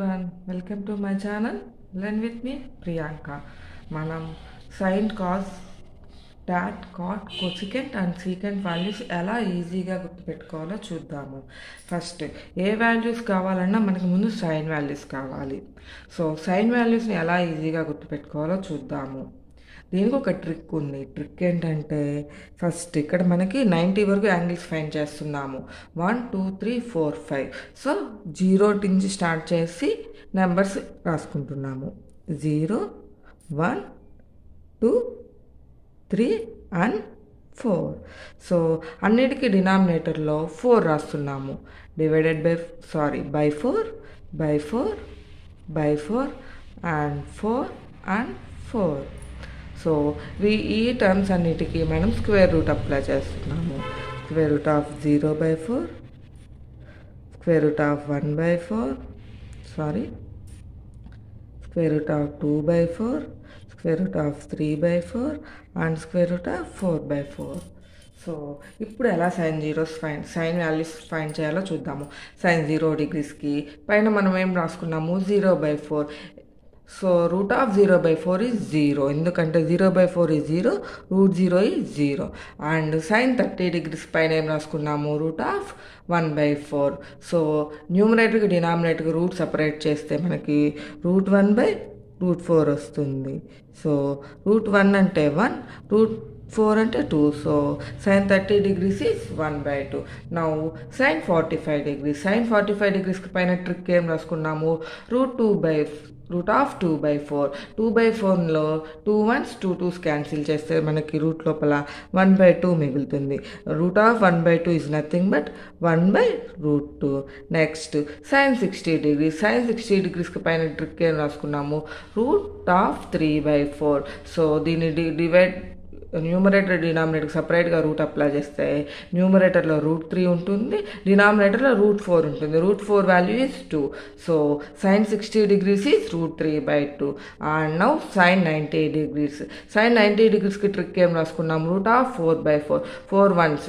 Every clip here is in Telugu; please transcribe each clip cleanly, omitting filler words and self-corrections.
everyone, welcome to my channel. Learn with me, Priyanka. మనం sine cos tan cot cosecant and secant values ఎలా ఈజీగా గుర్తుపెట్టుకోవాలో చూద్దాము. ఫస్ట్ ఏ వాల్యూస్ కావాలన్నా మనకి ముందు సైన్ వాల్యూస్ కావాలి. సో సైన్ వాల్యూస్ని ఎలా ఈజీగా గుర్తుపెట్టుకోవాలో చూద్దాము. దీనికి ఒక ట్రిక్ ఉంది. ట్రిక్ ఏంటంటే ఫస్ట్ ఇక్కడ మనకి 90 వరకు యాంగిల్స్ ఫైండ్ చేస్తున్నాము. 1 2 3 4 5. సో 0 నుంచి స్టార్ట్ చేసి నెంబర్స్ రాసుకుంటున్నాము. 0 1 2 3 అండ్ 4. సో అన్నిటికీ డినామినేటర్లో 4 రాస్తున్నాము. Divided by 4 by 4 by 4 and 4 and 4. So ఈ టర్మ్స్ అన్నిటికీ మనం స్క్వేర్ రూట్ అప్లై చేస్తున్నాము. Square root of 0/4, square root of 1/4, square root of 2/4, square root of 3/4 and square root of 4/4. So ఇప్పుడు ఎలా సైన్ వాల్యూస్ ఫైండ్ చేయాలో చూద్దాము. సైన్ 0 డిగ్రీస్కి పైన మనం ఏం రాసుకున్నాము, 0/4. సో రూట్ ఆఫ్ 0/4 ఈజ్ 0, ఎందుకంటే 0/4 is 0, root 0 is 0. And sine 30 degrees పైన ఏం రాసుకున్నాము, రూట్ ఆఫ్ 1/4. సో న్యూమరేటర్కి డినామినేటర్కి రూట్ సపరేట్ చేస్తే మనకి రూట్ 1/√4 వస్తుంది. సో రూట్ 1 అంటే 1, రూట్ 4 అంటే 2. So sine 30 degrees is 1/2. Now sine 45 degrees. Sine 45 డిగ్రీస్కి పైన ట్రిక్ ఏం రాసుకున్నాము, రూట్ ఆఫ్ 2/4. 2/4లో 2 1s 2 2s క్యాన్సిల్ చేస్తే మనకి రూట్ లోపల 1/2 మిగులుతుంది. Root of 1/2 is nothing but 1/√2. Next sine 60 degrees. Sine 60 డిగ్రీస్కి పైన ట్రిక్ ఏం రాసుకున్నాము, రూట్ ఆఫ్ 3/4. సో దీన్ని న్యూమరేటర్ డినామినేటర్కి సపరేట్గా రూట్ అప్లై చేస్తే న్యూమరేటర్లో రూట్ 3 ఉంటుంది, డినామినేటర్లో రూట్ 4 ఉంటుంది. Root 4 value is 2. So sine 60 degrees is root 3/2. And now sine 90 degrees. Sine 90 డిగ్రీస్కి ట్రిక్ ఏం రాసుకున్నాం, రూట్ ఆఫ్ 4/4. 4 1s,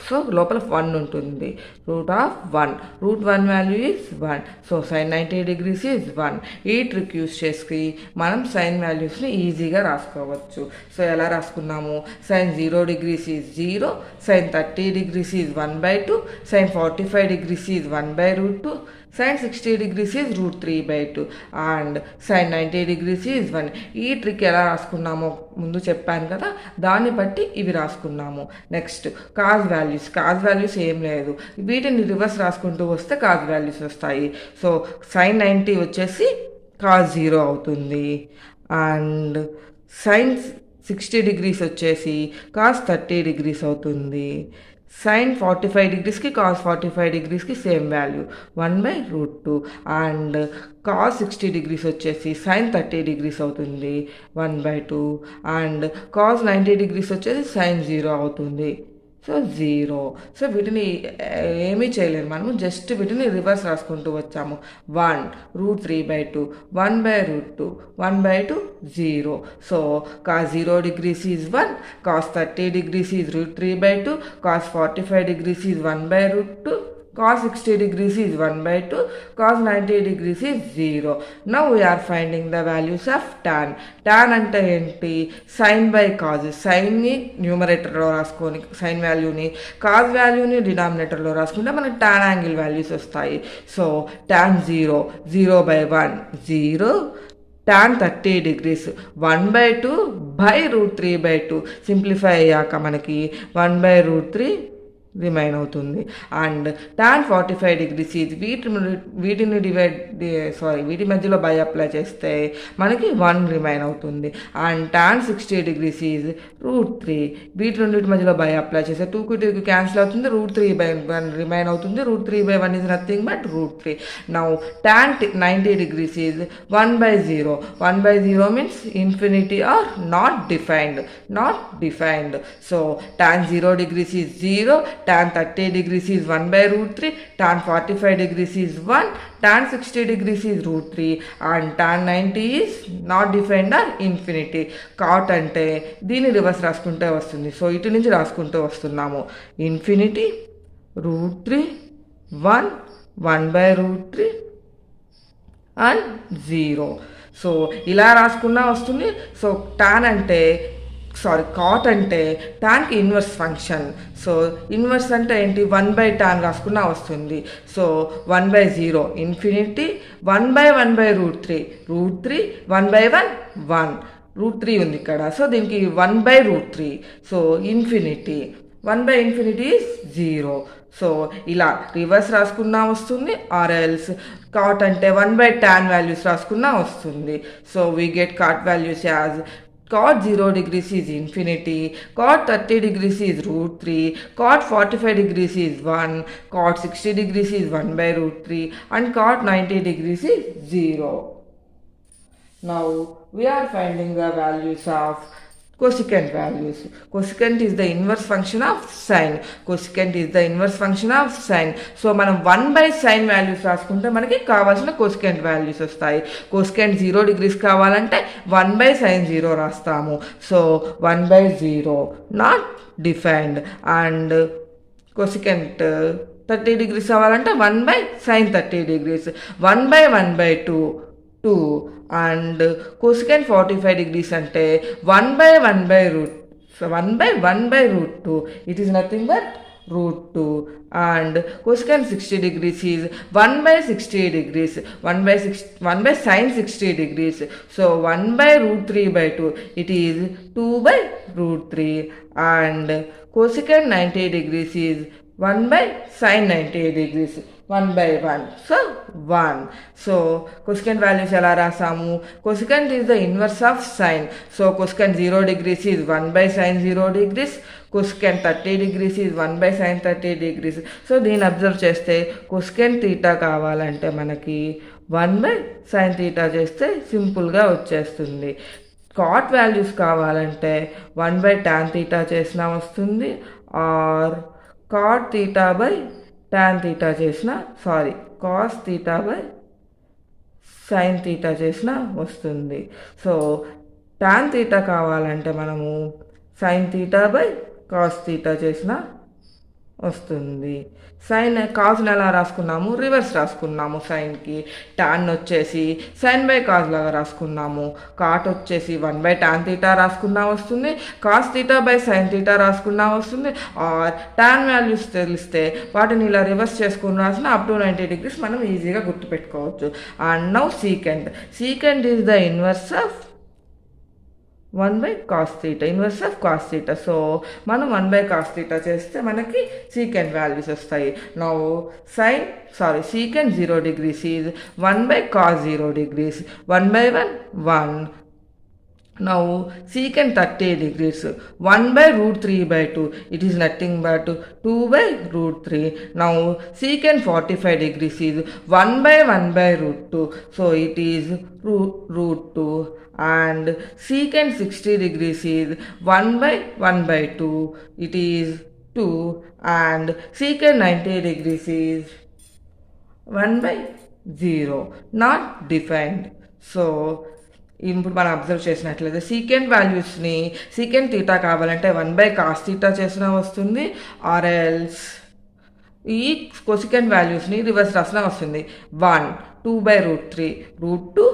సో లోపల 1 ఉంటుంది. Root of 1, root 1 value is 1. So sine 90 degrees is 1. ఈ ట్రిక్ యూస్ చేసి మనం సైన్ వాల్యూస్ని ఈజీగా రాసుకోవచ్చు. సో ఎలా రాసుకున్నాము, sine 0 degrees is 0, sine 30 degrees is 1/2, sine 45 degrees is 1/√2, sine 60 degrees is root 3/2 and sine 90 degrees is 1. ఈ ట్రిక్ ఎలా రాసుకున్నామో ముందు చెప్పాను కదా, దాన్ని బట్టి ఇవి రాసుకున్నాము. నెక్స్ట్ కాజ్ వాల్యూస్ ఏం లేదు, వీటిని రివర్స్ రాసుకుంటూ వస్తే కాజ్ వాల్యూస్ వస్తాయి. సో సైన్ 90 వచ్చేసి కాజ్ 0 అవుతుంది. అండ్ సైన్ 60 డిగ్రీస్ వచ్చేసి కాస్ 30 డిగ్రీస్ అవుతుంది. సైన్ 45 డిగ్రీస్కి కాస్ 45 డిగ్రీస్కి same value 1/√2. And cos 60 degrees వచ్చేసి సైన్ 30 డిగ్రీస్ అవుతుంది 1/2. అండ్ కాస్ 90 డిగ్రీస్ వచ్చేసి సైన్ 0 అవుతుంది. సో 0. సో వీటిని ఏమీ చేయలేము, మనము జస్ట్ వీటిని రివర్స్ రాసుకుంటూ వచ్చాము. 1 root 3/2, 1/√2, 1/2 0. So cos 0 degrees is 1, cos 30 degrees is root 3/2, cos 45 degrees is 1/√2, cos 60 degrees is 1/2, cos 90 degrees is 0. Now we are finding the values of tan. Tan అంటే ఏంటి, సైన్ బై కాజ్. సైన్ని న్యూమరేటర్లో రాసుకొని సైన్ వాల్యూని, కాజ్ వాల్యూని డినామినేటర్లో రాసుకుంటే మనకి టాన్ యాంగిల్ వాల్యూస్ వస్తాయి. So tan 0/1 0, tan 30 degrees 1/2 by root 3/2. Simplify అయ్యాక మనకి 1/√3 రిమైన్ అవుతుంది. అండ్ టాన్ 45 డిగ్రీస్ ఇది వీటి మధ్యలో బై అప్లై చేస్తే మనకి 1 రిమైన్ అవుతుంది. And tan 60 degrees is route 3. వీటి రెండింటి మధ్యలో బై అప్లై చేస్తే 2కి 2కి క్యాన్సిల్ అవుతుంది, రూట్ 3/1 రిమైన్ అవుతుంది. Root 3/1 is nothing but root 3. Now tan 90 degrees is 1/0. 1/0 means infinity or not defined. So tan 0 degrees is 0, tan 30 degrees is 1/√3, tan 45 degrees is 1, tan 60 degrees is √3 and tan 90 is not defined or infinity. Cot అంటే దీన్ని రివర్స్ రాసుకుంటే వస్తుంది. సో ఇటు నుంచి రాసుకుంటూ వస్తున్నాము. Infinity √3 1 1/√3 and 0. సో ఇలా రాసుకున్నా వస్తుంది. సో టాన్ అంటే కాట్ అంటే టాన్కి ఇన్వర్స్ ఫంక్షన్. సో ఇన్వర్స్ అంటే ఏంటి, 1/tan రాసుకున్నా వస్తుంది. సో 1/0 ఇన్ఫినిటీ, 1/1/√3, √3, 1/1 1, √3 ఉంది ఇక్కడ. సో దీనికి 1/√3. So infinity, 1/∞ is 0. సో ఇలా రివర్స్ రాసుకున్నా వస్తుంది, ఆర్ ఎల్స్ కాట్ అంటే 1/tan వాల్యూస్ రాసుకున్నా వస్తుంది. So we get caught values as cot 0 degrees is infinity, cot 30 degrees is √3, cot 45 degrees is 1, cot 60 degrees is 1/√3, and cot 90 degrees is 0. Now we are finding the values of cosecant values. Cosecant is the inverse function of sine. Cosecant is the inverse function of sine. So మనం 1/sin వాల్యూస్ రాసుకుంటే మనకి కావాల్సిన cosecant వాల్యూస్ వస్తాయి. cosecant 0 degrees కావాలంటే 1/sin 0 రాస్తాము. So 1/0 not defined. And cosecant 30 degrees కావాలంటే 1/sin 30 degrees, 1/1/2 2, and cosecant 45 degrees అంటే 1/1/√2. It is nothing but √2. and cosecant 60 degrees is 1/60 degrees, 1/sin 60 degrees. So 1/√3/2, it is 2/√3. and cosecant 90 degrees is 1/sin 90 degrees, 1/1. So 1. So cosecant values ఎలా రాసాము, cosecant is the inverse of sine. So cosecant 0 degrees is 1/sin 0 degrees, cosecant 30 degrees is 1/sin 30 degrees. So దీన్ని అబ్జర్వ్ చేస్తే cosecant తీటా కావాలంటే మనకి 1/sin తీటా చేస్తే సింపుల్గా వచ్చేస్తుంది. కాట్ వాల్యూస్ కావాలంటే 1/tan తీటా చేసినా వస్తుంది, are cot theta by tan theta చేసిన cos theta by sin theta చేసిన వస్తుంది. సో tan theta కావాలంటే మనము sin theta by cos theta చేసిన వస్తుంది. సైన్ కాజ్ని ఎలా రాసుకున్నాము, రివర్స్ రాసుకున్నాము. సైన్కి టాన్ వచ్చేసి సైన్ బై కాజ్ లాగా రాసుకున్నాము. కాట్ వచ్చేసి 1/tan తీటా రాసుకున్నా వస్తుంది, cos theta by sine theta రాసుకున్నా వస్తుంది. ఆర్ టాన్ వాల్యూస్ తెలిస్తే వాటిని ఇలా రివర్స్ చేసుకుని రాసిన అప్ టు 90 degrees మనం ఈజీగా గుర్తుపెట్టుకోవచ్చు. And now secant is the inverse of 1/cos theta, inverse of cos theta. So మనం 1/cos theta చేస్తే మనకి సీకెంట్ వాల్యూస్ వస్తాయి. Now secant 0 degrees is 1/cos 0 degrees, 1/1 1. Now secant 30 degrees, 1/√3/2, it is nothing but 2/√3. Now secant 45 degrees is 1/1/√2, so it is √2. and secant 60 degrees is 1/1/2, it is 2. and secant 90 degrees is 1/0, not defined. So ఇప్పుడు మనం అబ్జర్వ్ చేసినట్లయితే సీకెంట్ వాల్యూస్ని సీకెంట్ తీటా కావాలంటే 1/cos తీటా చేసినా వస్తుంది, ఆర్ ఎల్స్ ఈ కొసికెంట్ వాల్యూస్ని రివర్స్ రాసినా వస్తుంది. 1 2/√3, √2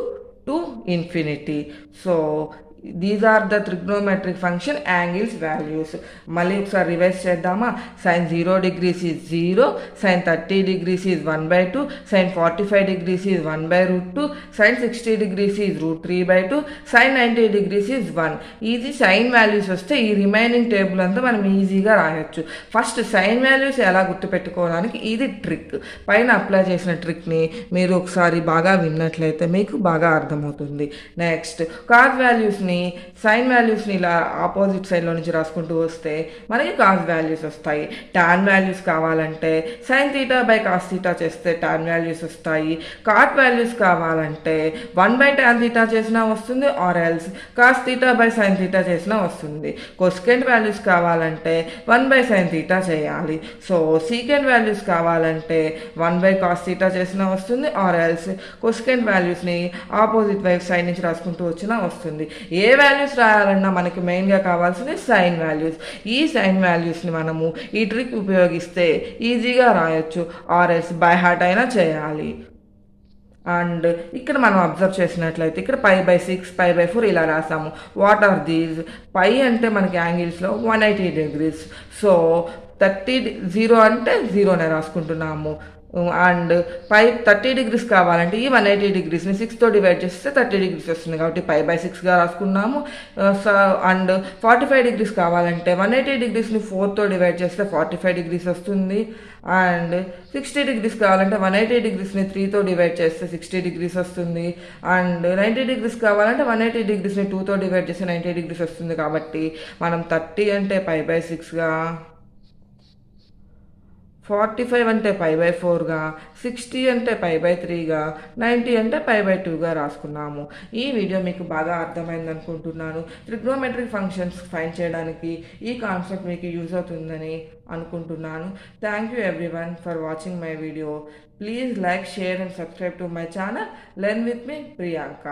to infinity. So these are the trigonometric function angles values. మళ్ళీ ఒకసారి రివైజ్ చేద్దామా. sin 0 degrees is 0, sin 30 degrees is 1/2, sin 45 degrees is 1/√2, sin 60 degrees is √3/2, sin 90 degrees is 1. Easy sign values వస్తే ఈ రిమైనింగ్ టేబుల్ అంతా మనం ఈజీగా రాయొచ్చు. ఫస్ట్ సైన్ వాల్యూస్ ఎలా గుర్తుపెట్టుకోవడానికి ఇది ట్రిక్. పైన అప్లై చేసిన ట్రిక్ని మీరు ఒకసారి బాగా విన్నట్లయితే మీకు బాగా అర్థమవుతుంది. నెక్స్ట్ కాస్ వాల్యూస్ని సైన్ వాల్యూస్ని ఇలా ఆపోజిట్ సైడ్లో నుంచి రాసుకుంటూ వస్తే మనకి కాస్ వాల్యూస్ వస్తాయి. టాన్ వాల్యూస్ కావాలంటే sine theta by cos theta చేస్తే టాన్ వాల్యూస్ వస్తాయి. కాట్ వాల్యూస్ కావాలంటే 1/tan తీటా చేసినా వస్తుంది, or else cos theta by sine theta చేసినా వస్తుంది. కొసికెంట్ వాల్యూస్ కావాలంటే 1/sin తీటా చేయాలి. సో సీకెంట్ వాల్యూస్ కావాలంటే 1/cos తీటా చేసినా వస్తుంది, ఆర్ ఎల్స్ కొసికెంట్ వాల్యూస్ని ఆపోజిట్ వైపు సైడ్ నుంచి రాసుకుంటూ వచ్చినా వస్తుంది. ఏ వాల్యూస్ రాయాలన్నా మనకి మెయిన్గా కావాల్సింది సైన్ వాల్యూస్. ఈ సైన్ వాల్యూస్ని మనము ఈ ట్రిక్ ఉపయోగిస్తే ఈజీగా రాయొచ్చు, ఆర్ఎస్ బై హార్ట్ అయినా చేయాలి. అండ్ ఇక్కడ మనం అబ్జర్వ్ చేసినట్లయితే ఇక్కడ π/6 π/4 ఇలా రాసాము. What are these? పై అంటే మనకి యాంగిల్స్లో 180 degrees. సో 0 అంటే 0నే రాసుకుంటున్నాము. అండ్ 30 degrees కావాలంటే ఈ 180 degreesని 6తో డివైడ్ చేస్తే 30 degrees వస్తుంది కాబట్టి π/6గా రాసుకున్నాము. అండ్ 45 degrees కావాలంటే 180 degreesని 4తో డివైడ్ చేస్తే 45 degrees వస్తుంది. అండ్ 60 degrees కావాలంటే 180 degreesని 3తో డివైడ్ చేస్తే 60 degrees వస్తుంది. అండ్ 90 degrees కావాలంటే 180 degreesని 2తో డివైడ్ చేస్తే 90 degrees వస్తుంది. కాబట్టి మనం 30 అంటే π/6గా, 45 అంటే π/4గా, 60 అంటే π/3గా, 90 అంటే π/2గా రాసుకున్నాము. ఈ వీడియో మీకు బాగా అర్థమైంది అనుకుంటున్నాను. ట్రిగ్నోమెట్రిక్ ఫంక్షన్స్ ఫైండ్ చేయడానికి ఈ కాన్సెప్ట్ మీకు యూజ్ అవుతుందని అనుకుంటున్నాను. Thank you everyone for watching my video. Please like, share and subscribe to my channel learn with me Priyanka.